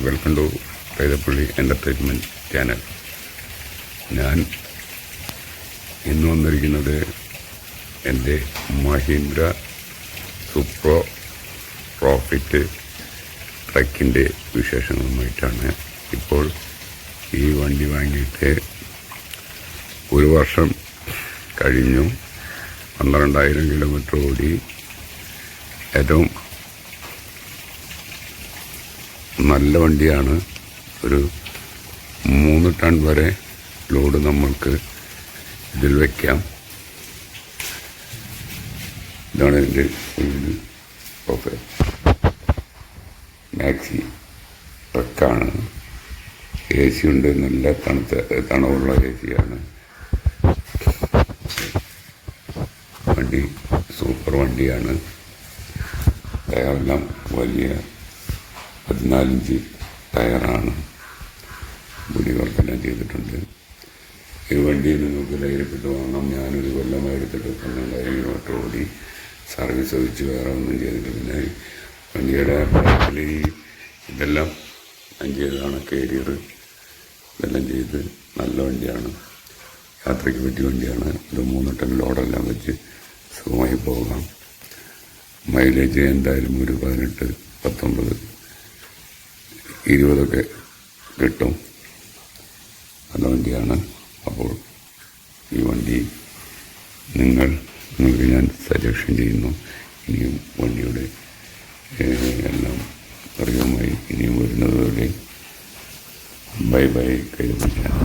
Welcome to Kaithappally entertainment channel. ഞാൻ ഇന്ന് വന്നിരിക്കുന്നത് എൻ്റെ മഹീന്ദ്ര സൂപ്രോ പ്രോഫിറ്റ് ട്രക്കിൻ്റെ വിശേഷങ്ങളുമായിട്ടാണ്. ഇപ്പോൾ ഈ വണ്ടി വാങ്ങിയിട്ട് 1 വർഷം കഴിഞ്ഞു. 12,000 കിലോമീറ്റർ ഓടി. ഏറ്റവും നല്ല വണ്ടിയാണ്. ഒരു 3 ടൺ വരെ ലോഡ് നമ്മൾക്ക് ഇതിൽ വയ്ക്കാം. ഇതാണ് ഇതിൻ്റെ മാക്സി ട്രക്കാണ്. AC ഉണ്ട്, നല്ല തണവുള്ള AC ആണ്. വണ്ടി സൂപ്പർ വണ്ടിയാണ്. ടയറെല്ലാം വലിയ 14 ഇഞ്ച് ടയറാണ്. ബുഡിവർക്കെല്ലാം ചെയ്തിട്ടുണ്ട്. ഈ വണ്ടി നിങ്ങൾക്ക് ധൈര്യപ്പെട്ട് വാങ്ങാം. ഞാനൊരു കൊല്ലമായി എടുത്തിട്ട് 12,000 കിലോമീറ്റർ ഓടി. സർവീസ് ഒഴിച്ച് വേറെ ഒന്നും ചെയ്തിട്ടില്ല. വണ്ടിയുടെ ബാക്കിൽ ഇതെല്ലാം ഞാൻ ചെയ്തതാണ്. കേരിയർ ഇതെല്ലാം ചെയ്ത് നല്ല വണ്ടിയാണ്. യാത്രയ്ക്ക് പറ്റിയ വണ്ടിയാണ്. ഇത് 3 ടൺ ലോഡെല്ലാം വെച്ച് സുഖമായി പോകാം. മൈലേജ് എന്തായാലും ഒരു 18, 19, 20 കിട്ടും. നല്ല വണ്ടിയാണ്. അപ്പോൾ ഈ വണ്ടി നിങ്ങൾക്ക് ഞാൻ സജഷൻ ചെയ്യുന്നു. ഇനിയും വണ്ടിയുടെ എല്ലാം അറിവുമായി ഇനിയും വരുന്നതുവരെ ബൈ ബൈ. കൈതപ്പള്ളി.